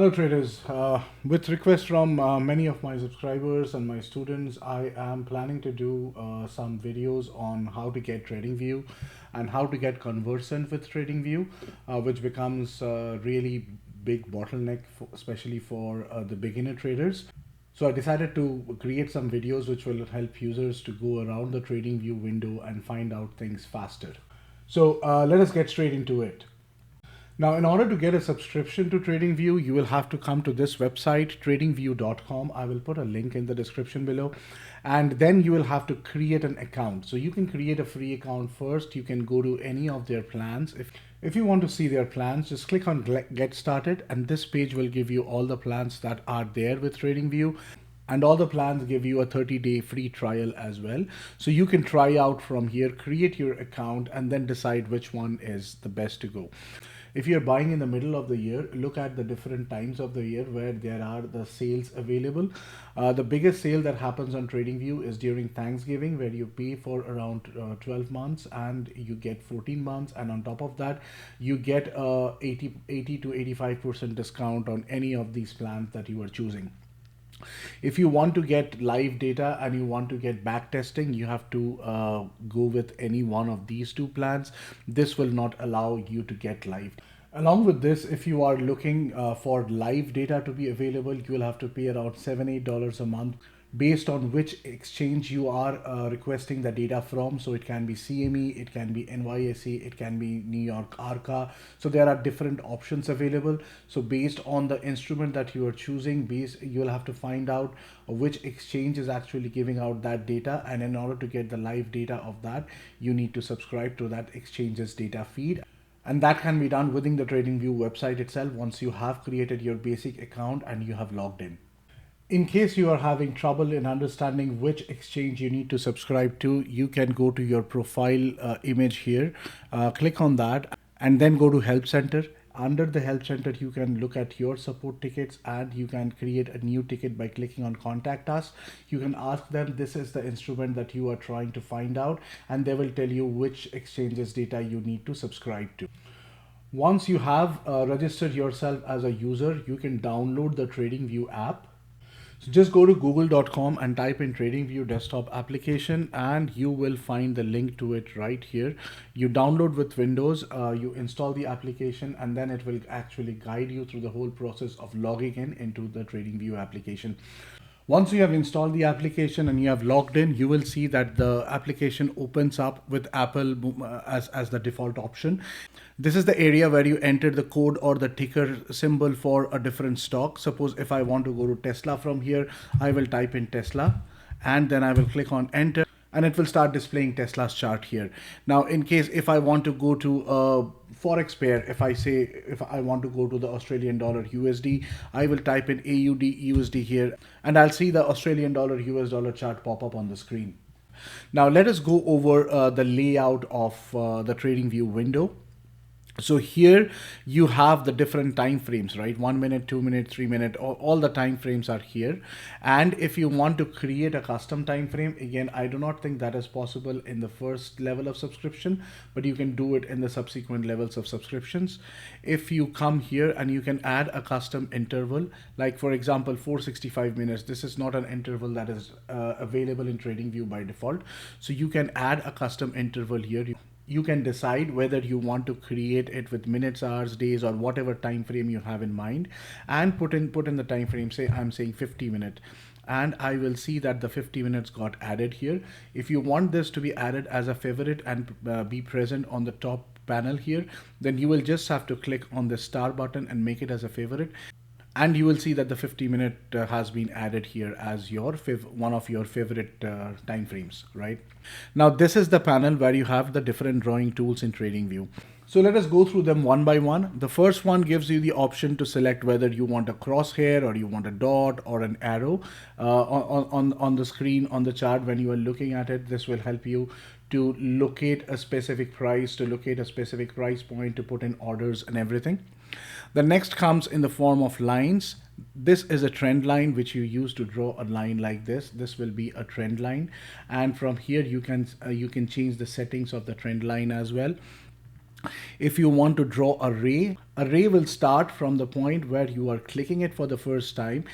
Hello traders, with requests from many of my subscribers and my students, I am planning to do some videos on how to get TradingView and how to get conversant with TradingView, which becomes a really big bottleneck, especially for the beginner traders. So I decided to create some videos which will help users to go around the TradingView window and find out things faster. So let us get straight into it. Now, in order to get a subscription to TradingView, you will have to come to this website, tradingview.com. I will put a link in the description below. And then you will have to create an account. So you can create a free account first. You can go to any of their plans. If you want to see their plans, just click on Get Started. And this page will give you all the plans that are there with TradingView. And all the plans give you a 30-day free trial as well. So you can try out from here, create your account, and then decide which one is the best to go. If you're buying in the middle of the year, look at the different times of the year where there are the sales available. The biggest sale that happens on TradingView is during Thanksgiving, where you pay for around 12 months and you get 14 months. And on top of that, you get 80 to 85% discount on any of these plans that you are choosing. If you want to get live data and you want to get back testing, you have to go with any one of these two plans. This will not allow you to get live. Along with this, if you are looking for live data to be available, you will have to pay around $7-8 a month based on which exchange you are requesting the data from. So it can be CME, it can be NYSE, it can be New York ARCA. So there are different options available. So based on the instrument that you are choosing, you'll have to find out which exchange is actually giving out that data. And in order to get the live data of that, you need to subscribe to that exchange's data feed. And that can be done within the TradingView website itself once you have created your basic account and you have logged in. In case you are having trouble in understanding which exchange you need to subscribe to, you can go to your profile image here, click on that, and then go to Help Center. Under the Help Center, you can look at your support tickets and you can create a new ticket by clicking on Contact Us. You can ask them, this is the instrument that you are trying to find out, and they will tell you which exchange's data you need to subscribe to. Once you have registered yourself as a user, you can download the TradingView app. So just go to google.com and type in TradingView desktop application and you will find the link to it right here. You download with Windows, you install the application, and then it will actually guide you through the whole process of logging in into the TradingView application. Once you have installed the application and you have logged in, you will see that the application opens up with Apple as the default option. This is the area where you enter the code or the ticker symbol for a different stock. Suppose if I want to go to Tesla from here, I will type in Tesla and then I will click on enter, and it will start displaying Tesla's chart here. Now, in case if I want to go to a Forex pair, if I want to go to the Australian dollar USD, I will type in AUD USD here and I'll see the Australian dollar US dollar chart pop up on the screen. Now let us go over the layout of the TradingView window. So here you have the different time frames, right? 1 minute, 2 minute, 3 minute, all the time frames are here. And if you want to create a custom time frame, again, I do not think that is possible in the first level of subscription, but you can do it in the subsequent levels of subscriptions. If you come here and you can add a custom interval, like for example, 465 minutes, this is not an interval that is available in TradingView by default. So you can add a custom interval here. You can decide whether you want to create it with minutes, hours, days, or whatever time frame you have in mind, and put in the time frame. Say I'm saying 50 minutes, and I will see that the 50 minutes got added here. If you want this to be added as a favorite and be present on the top panel here, then you will just have to click on the star button and make it as a favorite. And you will see that the 50-minute has been added here as your one of your favorite time frames, right? Now this is the panel where you have the different drawing tools in TradingView. So let us go through them one by one. The first one gives you the option to select whether you want a crosshair or you want a dot or an arrow on the screen on the chart. When you are looking at it, this will help you to locate a specific price, to locate a specific price point, to put in orders and everything. The next comes in the form of lines. This is a trend line which you use to draw a line like this. This will be a trend line, and from here you can change the settings of the trend line as well. If you want to draw a ray will start from the point where you are clicking it for the first time,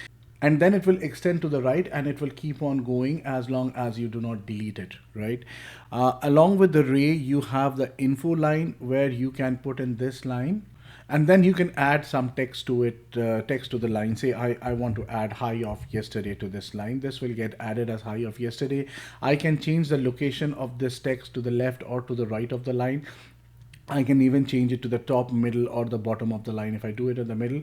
and then it will extend to the right and it will keep on going as long as you do not delete it, right? Along with the ray, you have the info line where you can put in this line, and then you can add some text to it, text to the line. Say I want to add high of yesterday to this line. This will get added as high of yesterday. I can change the location of this text to the left or to the right of the line. I can even change it to the top, middle, or the bottom of the line. If I do it in the middle,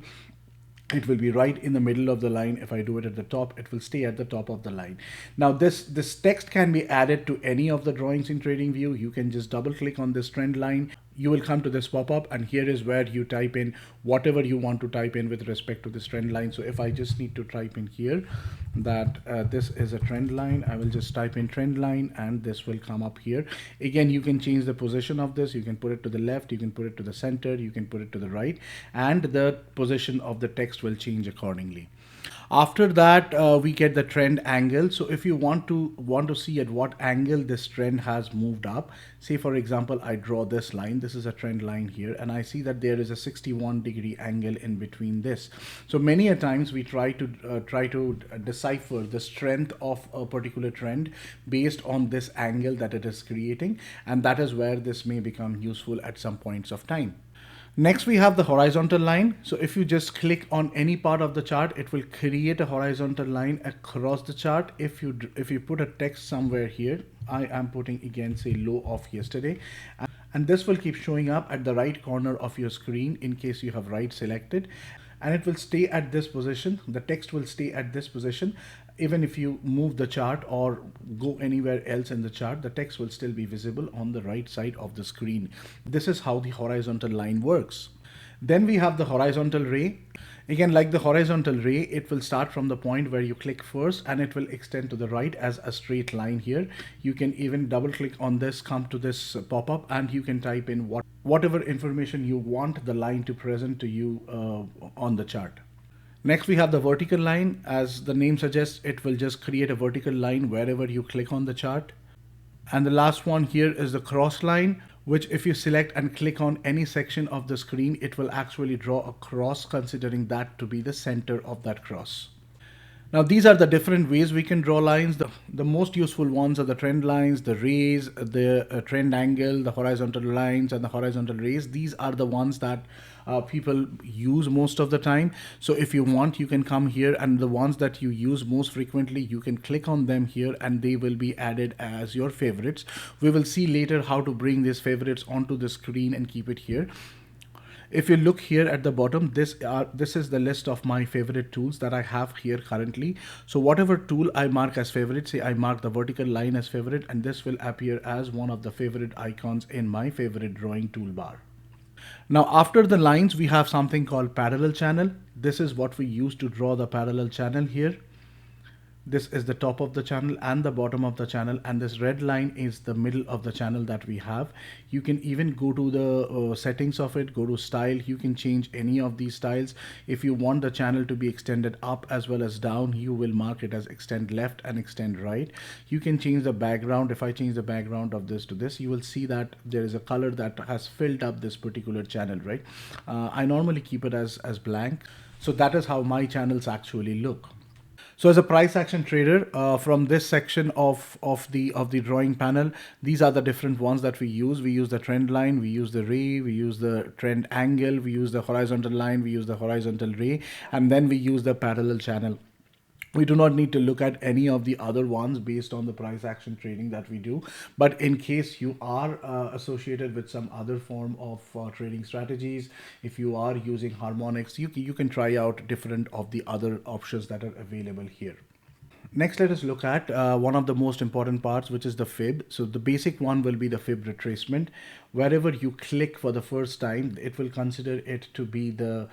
it will be right in the middle of the line. If I do it at the top, it will stay at the top of the line. Now this text can be added to any of the drawings in TradingView. You can just double click on this trend line. You will come to this pop-up, and here is where you type in whatever you want to type in with respect to this trend line. So if I just need to type in here that this is a trend line, I will just type in trend line and this will come up here. Again, you can change the position of this. You can put it to the left, you can put it to the center, you can put it to the right, and the position of the text will change accordingly. After that, we get the trend angle. So if you want to see at what angle this trend has moved up, say for example, I draw this line. This is a trend line here, and I see that there is a 61-degree angle in between this. So many a times we try to decipher the strength of a particular trend based on this angle that it is creating, and that is where this may become useful at some points of time. Next, we have the horizontal line. So if you just click on any part of the chart, it will create a horizontal line across the chart. If you put a text somewhere here, I am putting again, say low of yesterday, and this will keep showing up at the right corner of your screen in case you have right selected, and it will stay at this position. The text will stay at this position. Even if you move the chart or go anywhere else in the chart, the text will still be visible on the right side of the screen. This is how the horizontal line works. Then we have the horizontal ray. Again, like the horizontal ray, it will start from the point where you click first and it will extend to the right as a straight line here. You can even double click on this, come to this pop-up, and you can type in whatever information you want the line to present to you on the chart. Next, we have the vertical line. As the name suggests, it will just create a vertical line wherever you click on the chart. And the last one here is the cross line, which if you select and click on any section of the screen, it will actually draw a cross, considering that to be the center of that cross. Now, these are the different ways we can draw lines. The most useful ones are the trend lines, the rays, the trend angle, the horizontal lines, and the horizontal rays. These are the ones that people use most of the time. So if you want, you can come here, and the ones that you use most frequently, you can click on them here and they will be added as your favorites. We will see later how to bring these favorites onto the screen and keep it here. If you look here at the bottom, this is the list of my favorite tools that I have here currently. So whatever tool I mark as favorite, say I mark the vertical line as favorite, and this will appear as one of the favorite icons in my favorite drawing toolbar. Now, after the lines, we have something called parallel channel. This is what we use to draw the parallel channel here. This is the top of the channel and the bottom of the channel, and this red line is the middle of the channel that we have. You can even go to the settings of it, go to style. You can change any of these styles. If you want the channel to be extended up as well as down, you will mark it as extend left and extend right. You can change the background. If I change the background of this to this, you will see that there is a color that has filled up this particular channel, right? I normally keep it as blank. So that is how my channels actually look. So as a price action trader, from this section of the drawing panel, these are the different ones that we use. We use the trend line, we use the ray, we use the trend angle, we use the horizontal line, we use the horizontal ray, and then we use the parallel channel. We do not need to look at any of the other ones based on the price action trading that we do. But in case you are associated with some other form of trading strategies, if you are using harmonics, you can try out different of the other options that are available here. Next, let us look at one of the most important parts, which is the fib. So the basic one will be the fib retracement. Wherever you click for the first time, it will consider it to be the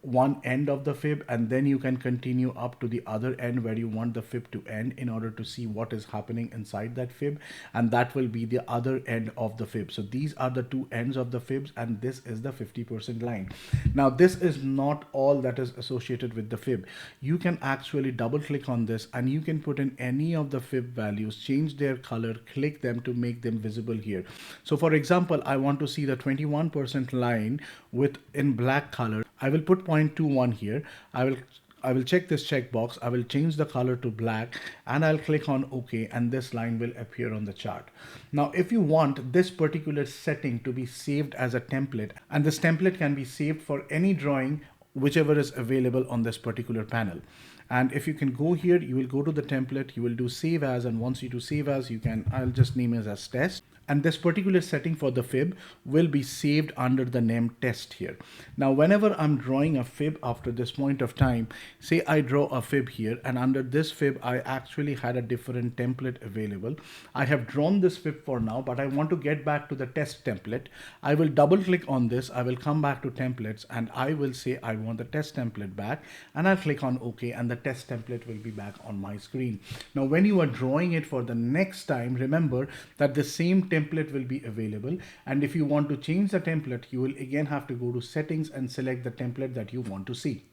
one end of the fib, and then you can continue up to the other end where you want the fib to end in order to see what is happening inside that fib, and that will be the other end of the fib. So these are the two ends of the fibs, and this is the 50% line. Now this is not all that is associated with the fib. You can actually double click on this and you can put in any of the fib values, change their color, click them to make them visible here. So for example, I want to see the 21% line with in black color. I will put 0.21 here. I will check this checkbox. I will change the color to black and I'll click on OK, and this line will appear on the chart. Now, if you want this particular setting to be saved as a template, and this template can be saved for any drawing, whichever is available on this particular panel. And if you can go here, you will go to the template, you will do save as, and once you do save as, you can, I'll just name it as test. And this particular setting for the fib will be saved under the name test here. Now, whenever I'm drawing a fib after this point of time, say I draw a fib here, and under this fib, I actually had a different template available. I have drawn this fib for now, but I want to get back to the test template. I will double click on this. I will come back to templates and I will say I want the test template back, and I'll click on OK, and the test template will be back on my screen. Now, when you are drawing it for the next time, remember that the same template will be available, and if you want to change the template, you will again have to go to settings and select the template that you want to see.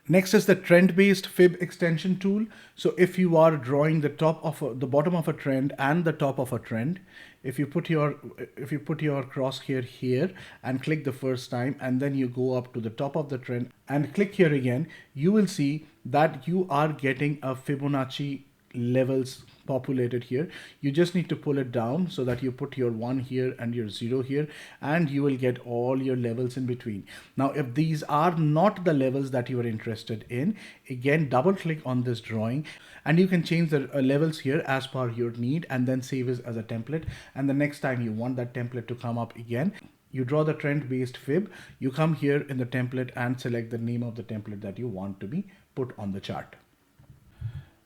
Next is the trend-based fib extension tool. So if you are drawing the the bottom of a trend and the top of a trend, if you put your crosshair here and click the first time, and then you go up to the top of the trend and click here again, you will see that you are getting a Fibonacci levels populated here. You just need to pull it down so that you put your 1 here and your 0 here, and you will get all your levels in between. Now, if these are not the levels that you are interested in, again double click on this drawing and you can change the levels here as per your need, and then save it as a template. And the next time you want that template to come up again, you draw the trend based fib, you come here in the template and select the name of the template that you want to be put on the chart.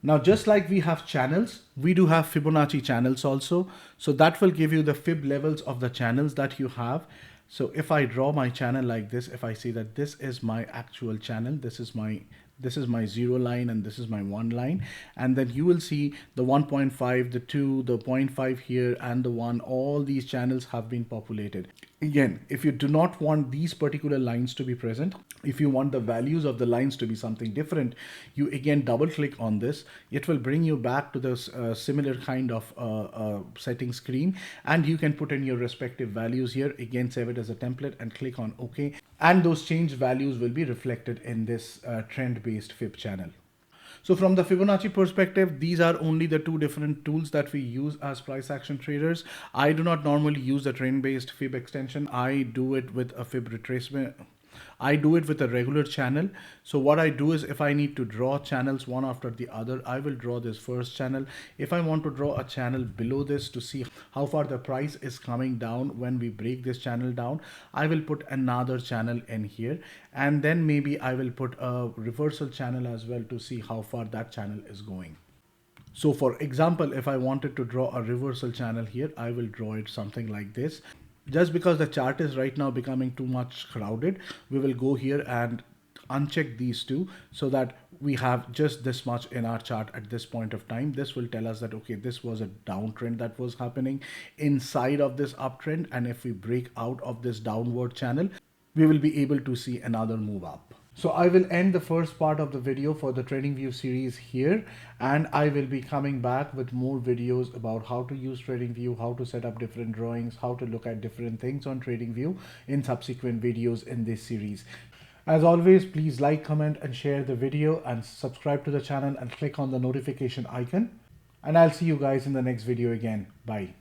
Now, just like we have channels, we do have Fibonacci channels also. So that will give you the fib levels of the channels that you have. So if I draw my channel like this, if I see that this is my actual channel, this is my 0 line and this is my 1 line, and then you will see the 1.5, the 2, the 0.5 here and the 1, all these channels have been populated. Again, if you do not want these particular lines to be present, if you want the values of the lines to be something different, you again double click on this. It will bring you back to this similar kind of setting screen, and you can put in your respective values here. Again, save it as a template and click on OK, and those changed values will be reflected in this trend-based fib channel. So from the Fibonacci perspective, these are only the two different tools that we use as price action traders. I do not normally use the trend-based fib extension. I do it with a fib retracement. I do it with a regular channel. So what I do is, if I need to draw channels one after the other, I will draw this first channel. If I want to draw a channel below this to see how far the price is coming down when we break this channel down, I will put another channel in here, and then maybe I will put a reversal channel as well to see how far that channel is going. So for example, if I wanted to draw a reversal channel here, I will draw it something like this. Just because the chart is right now becoming too much crowded, we will go here and uncheck these two so that we have just this much in our chart at this point of time. This will tell us that, okay, this was a downtrend that was happening inside of this uptrend. And if we break out of this downward channel, we will be able to see another move up. So I will end the first part of the video for the TradingView series here, and I will be coming back with more videos about how to use TradingView, how to set up different drawings, how to look at different things on TradingView in subsequent videos in this series. As always, please like, comment and share the video, and subscribe to the channel and click on the notification icon. And I'll see you guys in the next video again. Bye.